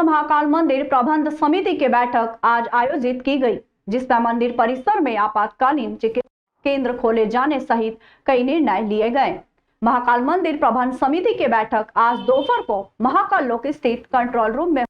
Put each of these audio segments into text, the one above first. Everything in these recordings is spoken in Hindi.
महाकाल मंदिर प्रबंध समिति की बैठक आज आयोजित की गई, जिसमें मंदिर परिसर में आपातकालीन चिकित्सा केंद्र खोले जाने सहित कई निर्णय लिए गए। महाकाल मंदिर प्रबंध समिति की बैठक आज दोपहर को महाकाल लोक स्थित कंट्रोल रूम में।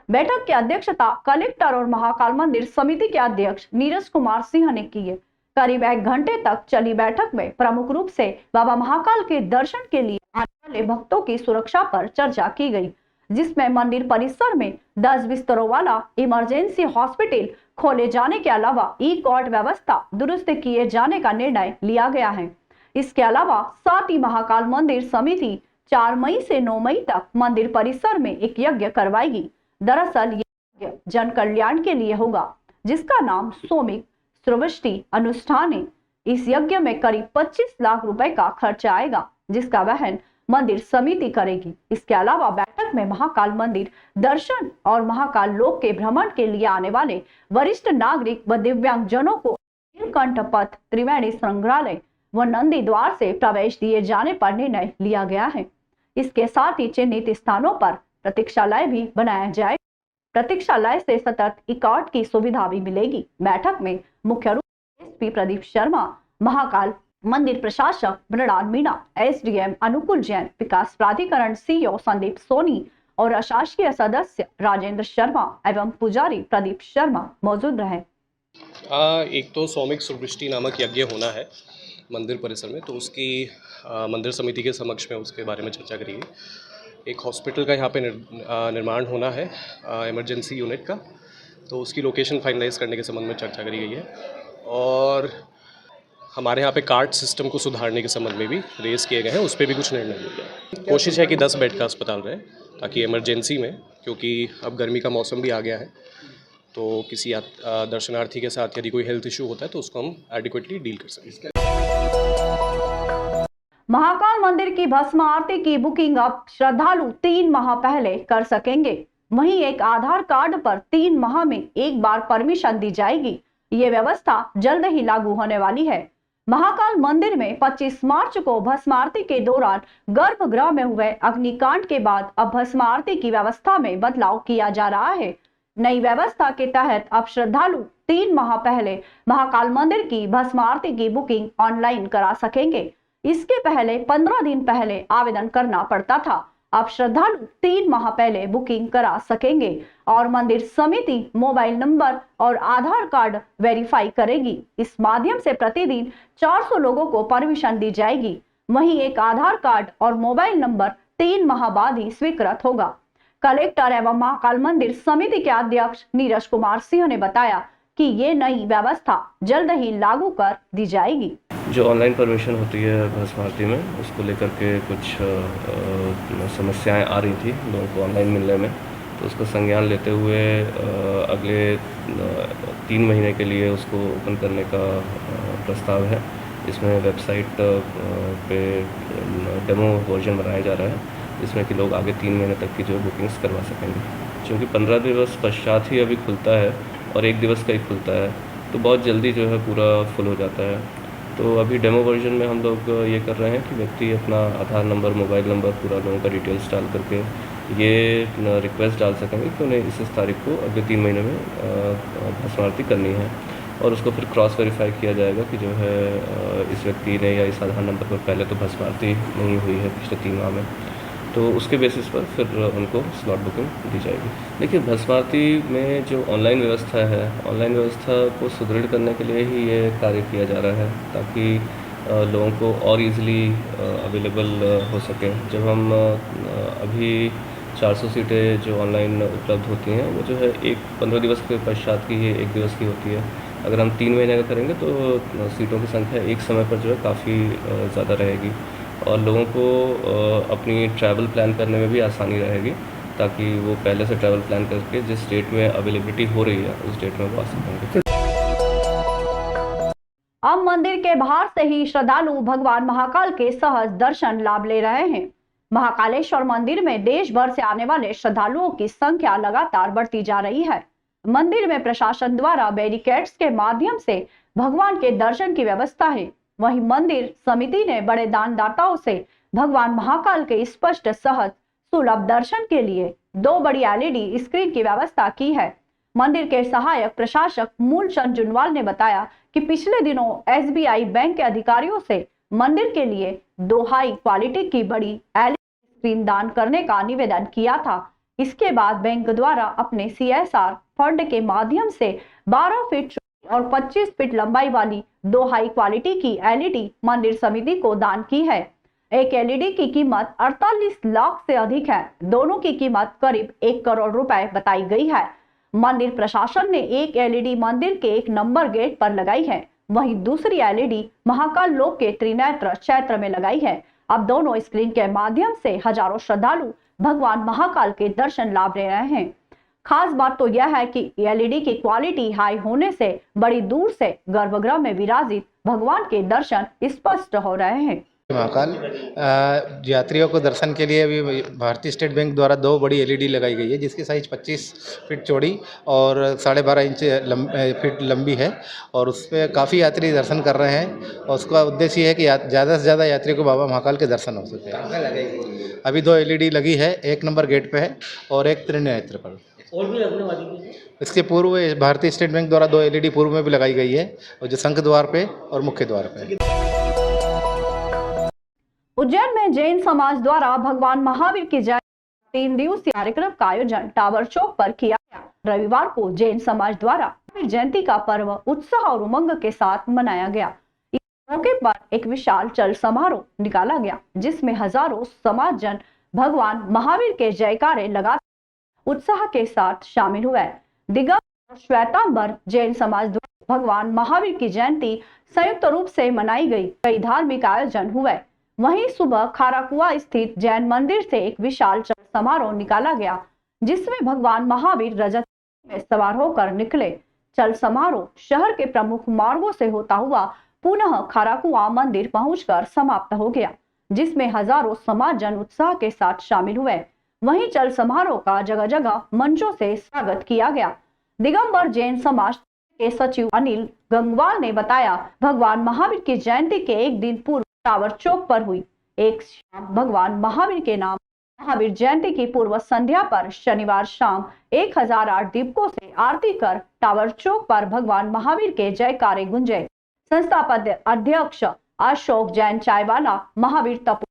बैठक की अध्यक्षता कलेक्टर और महाकाल मंदिर समिति के अध्यक्ष नीरज कुमार सिंह ने की है। करीब 1 घंटे तक चली बैठक में प्रमुख रूप से बाबा महाकाल के दर्शन के लिए आने वाले भक्तों की सुरक्षा पर चर्चा की गई, जिसमें मंदिर परिसर में 10 बिस्तरों वाला इमरजेंसी हॉस्पिटल खोले जाने के अलावा ई-कॉर्ट व्यवस्था दुरुस्त किए जाने का निर्णय लिया गया है। इसके अलावा साथ ही महाकाल मंदिर समिति 4 मई से 9 मई तक मंदिर परिसर में एक यज्ञ करवाएगी। दरअसल यज्ञ जन कल्याण के लिए होगा, जिसका नाम सोमिक सृष्टि अनुष्ठान है। इस यज्ञ में करीब 25 लाख रुपए का खर्चा आएगा, जिसका वहन मंदिर समिति करेगी। इसके अलावा बैठक में महाकाल मंदिर दर्शन और महाकाल लोक के भ्रमण के लिए आने वाले वरिष्ठ नागरिक व दिव्यांग जनों को नीलकंठ पथ, त्रिवेणी संग्रहालय व नंदी द्वार से प्रवेश दिए जाने पर निर्णय लिया गया है। इसके साथ ही चिन्हित स्थानों पर प्रतीक्षालय भी बनाया जाए। प्रतीक्षालय से सतत ई-कॉर्ट की सुविधा भी मिलेगी। बैठक में मुख्य रूप से एसपी प्रदीप शर्मा, महाकाल मंदिर प्रशासक मृणाल मीणा, एसडीएम अनुकूल जैन, विकास प्राधिकरण सीईओ संदीप सोनी और अशासकीय सदस्य राजेंद्र शर्मा एवं पुजारी प्रदीप शर्मा मौजूद रहे। एक तो सौमिक सुवृष्टि नामक यज्ञ होना है मंदिर परिसर में, तो उसकी मंदिर समिति के समक्ष में उसके बारे में चर्चा करी गई। एक हॉस्पिटल का यहाँ पे निर्माण होना है इमरजेंसी यूनिट का, तो उसकी लोकेशन फाइनलाइज करने के संबंध में चर्चा करी गई है। और हमारे यहाँ पे कार्ड सिस्टम को सुधारने के संबंध में भी रेस किए गए हैं, उस पर भी कुछ निर्णय लिया गया। कोशिश है कि 10 बेड का अस्पताल रहे, ताकि इमरजेंसी में, क्योंकि अब गर्मी का मौसम भी आ गया है, तो किसी दर्शनार्थी के साथ यदि कोई हेल्थ इशू होता है तो उसको हम एडिक्वेटली डील कर सकें। महाकाल मंदिर की भस्म आरती की बुकिंग अब श्रद्धालु 3 माह पहले कर सकेंगे। वहीं एक आधार कार्ड पर 3 माह में एक बार परमिशन दी जाएगी। ये व्यवस्था जल्द ही लागू होने वाली है। महाकाल मंदिर में 25 मार्च को भस्म आरती के दौरान गर्भगृह में हुए अग्निकांड के बाद अब भस्म आरती की व्यवस्था में बदलाव किया जा रहा है। नई व्यवस्था के तहत अब श्रद्धालु 3 माह पहले महाकाल मंदिर की भस्म आरती की बुकिंग ऑनलाइन करा सकेंगे। इसके पहले 15 दिन पहले आवेदन करना पड़ता था। अब श्रद्धालु 3 माह पहले बुकिंग करा सकेंगे और मंदिर समिति मोबाइल नंबर और आधार कार्ड वेरीफाई करेगी। इस माध्यम से प्रतिदिन 400 लोगों को परमिशन दी जाएगी। वहीं एक आधार कार्ड और मोबाइल नंबर 3 माह बाद ही स्वीकृत होगा। कलेक्टर एवं महाकाल मंदिर समिति के अध्यक्ष नीरज कुमार सिंह ने बताया कि ये नई व्यवस्था जल्द ही लागू कर दी जाएगी। जो ऑनलाइन परमिशन होती है भस्म आरती में, उसको लेकर के कुछ समस्याएं आ रही थी लोगों को ऑनलाइन मिलने में, तो उसको संज्ञान लेते हुए अगले 3 महीने के लिए उसको ओपन करने का प्रस्ताव है। इसमें वेबसाइट पे डेमो वर्जन बनाया जा रहा है, जिसमें कि लोग आगे 3 महीने तक की जो बुकिंग्स करवा सकेंगे। क्योंकि 15 दिवस पश्चात ही अभी खुलता है और 1 दिवस का ही खुलता है, तो बहुत जल्दी जो है पूरा फुल हो जाता है। तो अभी डेमो वर्जन में हम लोग ये कर रहे हैं कि व्यक्ति अपना आधार नंबर, मोबाइल नंबर, पूरा लोगों का डिटेल्स डाल करके ये रिक्वेस्ट डाल सकेंगे कि उन्हें इस तारीख को अगले 3 महीने में भस्म आरती करनी है, और उसको फिर क्रॉस वेरीफाई किया जाएगा कि जो है इस व्यक्ति ने या इस आधार नंबर पर पहले तो भस्म आरती नहीं हुई है पिछले 3 माह में, तो उसके बेसिस पर फिर उनको स्लॉट बुकिंग दी जाएगी। देखिए, भस्म आरती में जो ऑनलाइन व्यवस्था है, ऑनलाइन व्यवस्था को सुदृढ़ करने के लिए ही ये कार्य किया जा रहा है, ताकि लोगों को और इजीली अवेलेबल हो सके। जब हम अभी 400 सीटें जो ऑनलाइन उपलब्ध होती हैं, वो जो है 15 दिवस के पश्चात की ये 1 दिवस की होती है। अगर हम 3 महीने का करेंगे तो सीटों की संख्या एक समय पर जो है काफ़ी ज़्यादा रहेगी, और लोगों को अपनी ट्रैवल प्लान करने में भी आसानी रहेगी, ताकि वो पहले से ट्रैवल प्लान करके जिस डेट में अवेलेबिलिटी हो रही है उस डेट में वो आ सकेंगे। अब मंदिर के बाहर से ही श्रद्धालु भगवान महाकाल के सहज दर्शन लाभ ले रहे हैं। महाकालेश्वर मंदिर में देश भर से आने वाले श्रद्धालुओं की संख्या लगातार बढ़ती जा रही है। मंदिर में प्रशासन द्वारा बैरिकेड्स के माध्यम से भगवान के दर्शन की व्यवस्था है। वहीं मंदिर समिति ने बड़े दानदाताओं से भगवान महाकाल के स्पष्ट सहज सुलभ दर्शन के लिए 2 बड़ी LED स्क्रीन की व्यवस्था की है। मंदिर के सहायक प्रशासक मूलचंद जुनवाल ने बताया कि पिछले दिनों SBI बैंक के अधिकारियों से मंदिर के लिए 2 हाई क्वालिटी की बड़ी LED स्क्रीन दान करने का निवेदन किया था। इसके बाद बैंक द्वारा अपने CSR फंड के माध्यम से 12 फीट और 25 फीट लंबाई वाली 2 हाई क्वालिटी की LED मंदिर समिति को दान की है। एक LED की कीमत 48 लाख से अधिक है। दोनों की कीमत करीब 1 करोड़ रुपए बताई गई है। मंदिर प्रशासन ने एक LED मंदिर के 1 नंबर गेट पर लगाई है, वहीं दूसरी LED महाकाल लोक के त्रिनेत्र क्षेत्र में लगाई है। अब दोनों स्क्रीन के माध्यम से हजारों श्रद्धालु भगवान महाकाल के दर्शन लाभ ले रहे हैं। खास बात तो यह है कि LED की क्वालिटी हाई होने से बड़ी दूर से गर्भगृह में विराजित भगवान के दर्शन स्पष्ट हो रहे हैं। महाकाल यात्रियों को दर्शन के लिए अभी भारतीय स्टेट बैंक द्वारा 2 बड़ी LED लगाई गई है, जिसकी साइज 25 फीट चौड़ी और 12.5 इंच फीट लंबी है और उस पर काफ़ी यात्री दर्शन कर रहे हैं और उसका उद्देश्य ये है कि ज़्यादा से ज़्यादा यात्रियों को बाबा महाकाल के दर्शन हो सके। अभी 2 LED लगी है, 1 नंबर गेट पे है और एक त्रिनेत्र पर। और भी लगने वाली है। इसके पूर्व भारतीय स्टेट बैंक द्वारा 2 LED पूर्व में भी लगाई गई है और जो शंख द्वार पे और मुख्य द्वार पे। उज्जैन में जैन समाज द्वारा भगवान महावीर की जयंती 3 दिवसीय कार्यक्रम का आयोजन टावर चौक पर किया गया। रविवार को जैन समाज द्वारा महावीर जयंती का पर्व उत्साह और उमंग के साथ मनाया गया। इस मौके पर एक विशाल चल समारोह निकाला गया, जिसमें हजारों समाजजन भगवान महावीर के जयकारे लगाते उत्साह के साथ शामिल हुए। दिगंबर और श्वेतांबर जैन समाज द्वारा भगवान महावीर की जयंती संयुक्त रूप से मनाई गई। कई धार्मिक आयोजन हुए। वहीं सुबह खाराकुआ स्थित जैन मंदिर से एक विशाल चल समारोह निकाला गया, जिसमें भगवान महावीर रजत में सवार होकर निकले। चल समारोह शहर के प्रमुख मार्गों से होता हुआ पुनः खाराकुआ मंदिर पहुंचकर समाप्त हो गया, जिसमें हजारों समाजजन उत्साह के साथ शामिल हुए। वहीं चल समारोह का जगह जगह मंचों से स्वागत किया गया। दिगंबर जैन समाज के सचिव अनिल गंगवाल ने बताया, भगवान महावीर की जयंती के एक दिन पूर्व टावर चौक पर हुई एक शाम भगवान महावीर के नाम महावीर जयंती की पूर्व संध्या पर शनिवार शाम 1008 दीपकों से आरती कर टावर चौक पर भगवान महावीर के जयकारे गूंजे। संस्थापक अध्यक्ष अशोक जैन चायवाला, महावीर तपो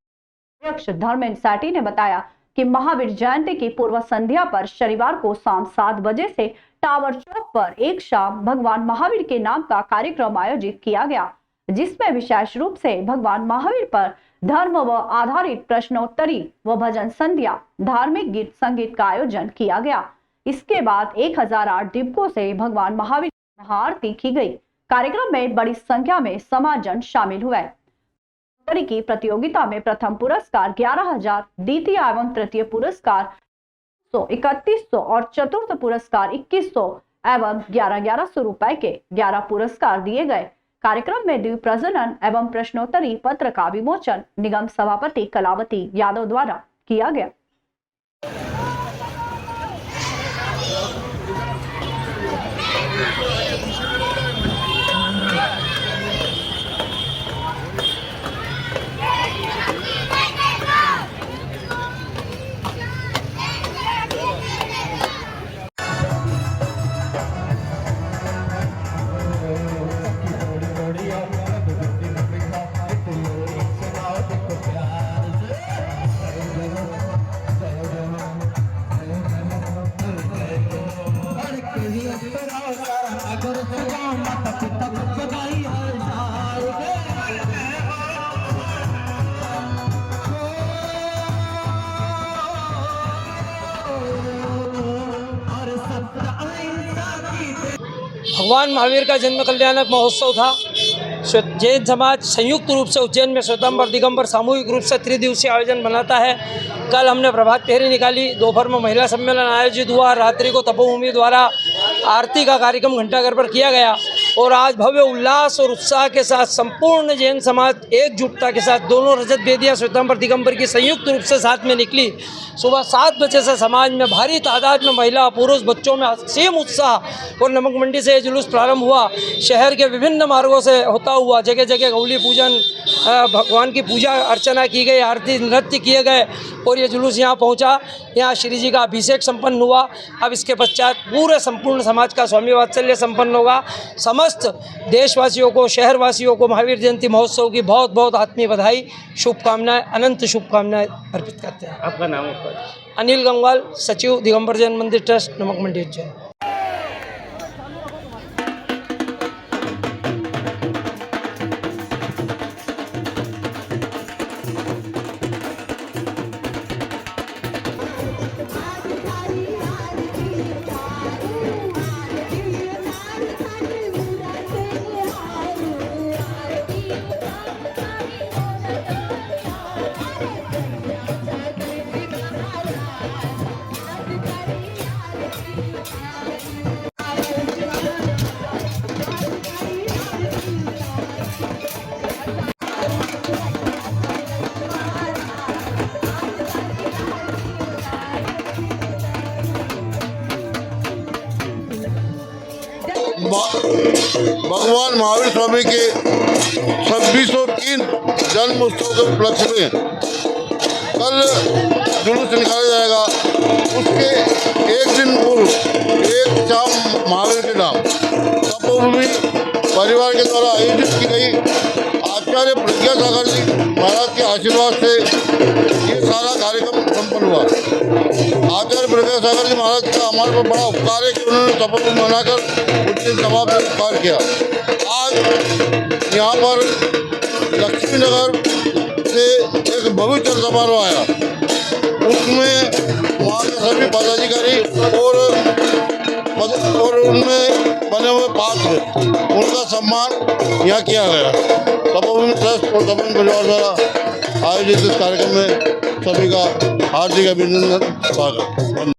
अध्यक्ष धर्मेंद्र सैटी ने बताया कि महावीर जयंती की पूर्व संध्या पर शनिवार को शाम 7 बजे से टावर चौक पर एक शाम भगवान महावीर के नाम का कार्यक्रम आयोजित किया गया, जिसमें विशेष रूप से भगवान महावीर पर धर्म व आधारित प्रश्नोत्तरी व भजन संध्या, धार्मिक गीत संगीत का आयोजन किया गया। इसके बाद 1008 दीपकों से भगवान महावीर की महाआरती की गई। कार्यक्रम में बड़ी संख्या में समाजजन शामिल हुए। की प्रतियोगिता में प्रथम पुरस्कार 11,000, द्वितीय एवं तृतीय पुरस्कार 3100 और चतुर्थ पुरस्कार 2100 एवं 1100 रुपए के 11 पुरस्कार दिए गए। कार्यक्रम में दीप प्रज्वलन एवं प्रश्नोत्तरी पत्र का विमोचन निगम सभापति कलावती यादव द्वारा किया गया। भगवान महावीर का जन्म कल्याणक महोत्सव था। जैन समाज संयुक्त रूप से उज्जैन में श्वेतांबर दिगंबर सामूहिक रूप से त्रिदिवसीय आयोजन बनाता है। कल हमने प्रभात फेरी निकाली, दोपहर में महिला सम्मेलन आयोजित हुआ, रात्रि को तपोभूमि द्वारा आरती का कार्यक्रम घंटाघर पर किया गया और आज भव्य उल्लास और उत्साह के साथ संपूर्ण जैन समाज एकजुटता के साथ दोनों रजत वेदियाँ श्वेतांबर दिगंबर की संयुक्त रूप से साथ में निकली। सुबह 7 बजे से समाज में भारी तादाद में महिला पुरुष बच्चों में असीम उत्साह और नमक मंडी से जुलूस प्रारंभ हुआ। शहर के विभिन्न मार्गों से होता हुआ जगह जगह गौली पूजन भगवान की पूजा अर्चना की गई, आरती नृत्य किए गए और ये जुलूस यहाँ पहुँचा। यहाँ श्री जी का अभिषेक संपन्न हुआ। अब इसके पश्चात पूरे संपूर्ण समाज का स्वामी वात्सल्य संपन्न होगा। समस्त देशवासियों को, शहरवासियों को महावीर जयंती महोत्सव की बहुत बहुत आत्मीय बधाई, शुभकामनाएं, अनंत शुभकामनाएं अर्पित करते हैं। आपका नाम है? अनिल गंगवाल, सचिव दिगंबर जैन मंदिर ट्रस्ट, नमक मंडी उज्जैन। भगवान महावीर स्वामी के 2603 जन्म उत्सव के उपलक्ष्य में कल जुलूस निकाला जाएगा। उसके एक दिन पूर्व एक शाम महावीर के नाम तपोभूमि परिवार के द्वारा आयोजित की गई आचार्य प्रज्ञा सागर जी महाराज के आशीर्वाद से ये सारा कार्यक्रम संपन्न हुआ। आचार्य प्रज्ञा सागर जी महाराज का हमारे पर बड़ा उपकार है कि उन्होंने तपोभूमि बनाकर उनके सभा में उपकार किया। आज यहाँ पर लक्ष्मी नगर से एक भव्य समारोह आया, उसमें वहाँ के सभी पदाधिकारी और उनमें बने हुए पात्र उनका सम्मान यहाँ किया गया। तपोभूमि ट्रस्ट और तपोभूमि परिवार द्वारा आयोजित इस कार्यक्रम में सभी का हार्दिक अभिनंदन, स्वागत।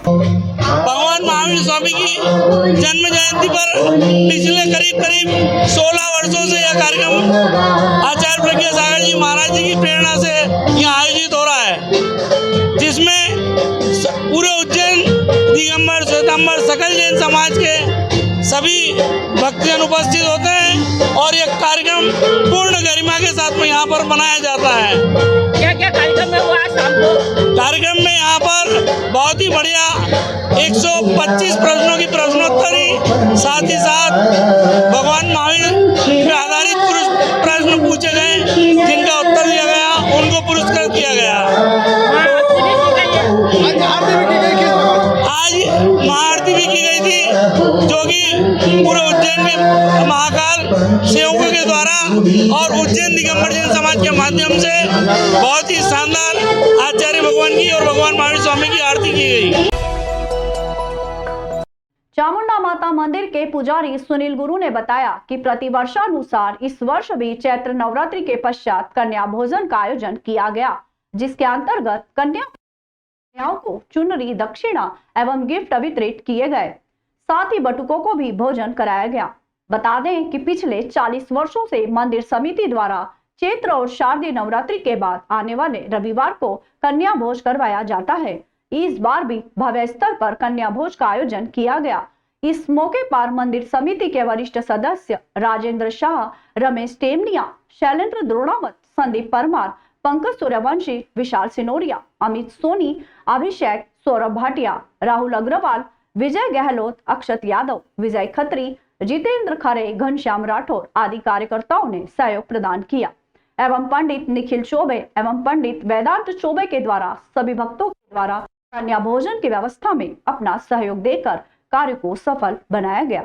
भगवान महावीर स्वामी की जन्म जयंती पर पिछले करीब 16 वर्षों से यह कार्यक्रम आचार्य प्रज्ञा सागर जी महाराज जी की प्रेरणा से यहाँ आयोजित हो रहा है, जिसमें पूरे उज्जैन दिगंबर श्वेतांबर सकल जैन समाज के सभी भक्तजन उपस्थित होते हैं और यह कार्यक्रम पूर्ण गरिमा के साथ में यहाँ पर मनाया जाता है। क्या क्या कार्यक्रम में हुआ शाम को? कार्यक्रम में यहाँ पर बहुत ही बढ़िया 125 प्रश्नों की प्रश्नोत्तरी, साथ ही साथ भगवान महावीर पे आधारित प्रश्न पूछे गए, जिनका उत्तर दिया गया, उनको पुरस्कृत किया गया। आज महाआरती भी की गई थी, जो कि पूरे उज्जैन के महाकाल सेवकों के द्वारा और उज्जैन दिगंबर जैन समाज के माध्यम से बहुत ही शानदार आचार्य भगवान की और भगवान महावीर स्वामी की आरती की गई। चामुंडा माता मंदिर के पुजारी सुनील गुरु ने बताया कि प्रतिवर्षानुसार इस वर्ष भी चैत्र नवरात्रि के पश्चात कन्या भोजन का आयोजन किया गया, जिसके अंतर्गत कन्याओं को चुनरी, दक्षिणा एवं गिफ्ट वितरित किए गए। साथ ही बटुकों को भी भोजन कराया गया। बता दें कि पिछले 40 वर्षों से मंदिर समिति द्वारा चैत्र और शारदीय नवरात्रि के बाद आने वाले रविवार को कन्या भोज करवाया जाता है। इस बार भी भव्य स्तर पर कन्या भोज का आयोजन किया गया। इस मौके पर मंदिर समिति के वरिष्ठ सदस्य राजेंद्र शाह, रमेश टेमनिया, शैलेंद्र द्रोणावत, संदीप परमार, पंकज सूर्यवंशी, विशाल सिनोरिया, अमित सोनी, अभिषेक, सौरभ भाटिया, राहुल अग्रवाल, विजय गहलोत, अक्षत यादव, विजय खत्री, जितेंद्र खरे, घनश्याम राठौर आदि कार्यकर्ताओं ने सहयोग प्रदान किया एवं पंडित निखिल चौबे एवं पंडित वेदांत चौबे के द्वारा सभी भक्तों के द्वारा कन्या भोजन की व्यवस्था में अपना सहयोग देकर कार्य को सफल बनाया गया।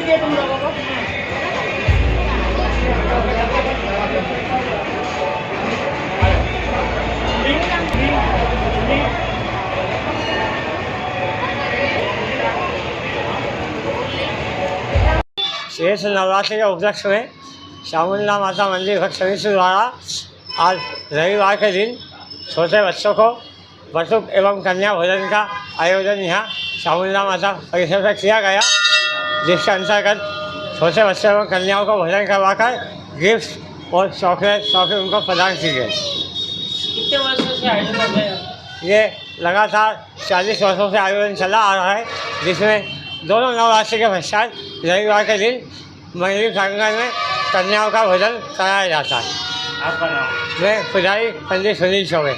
दीजिए तुम लोगों को। शेष नवरात्रि के उपलक्ष्य में चामुंडा माता मंदिर भक्त समिति द्वारा आज रविवार के दिन छोटे बच्चों को बटुक एवं कन्या भोजन का आयोजन यहाँ चामुंडा माता परिसर में किया गया, जिसके अंतर्गत छोटे बच्चों एवं कन्याओं को भोजन करवाकर गिफ्ट और चॉकलेट उनको प्रदान की गई। कितने वर्षों से आयोजन कर रहे हैं? ये लगातार 40 वर्षों से आयोजन चला आ रहा है, जिसमें दोनों नवरात्रि के पश्चात रविवार के दिन मंदिर प्रांगण में कन्याओं का भोजन कराया जाता है। आपका नाम? मैं पुजारी पंडित सुनील चौबे।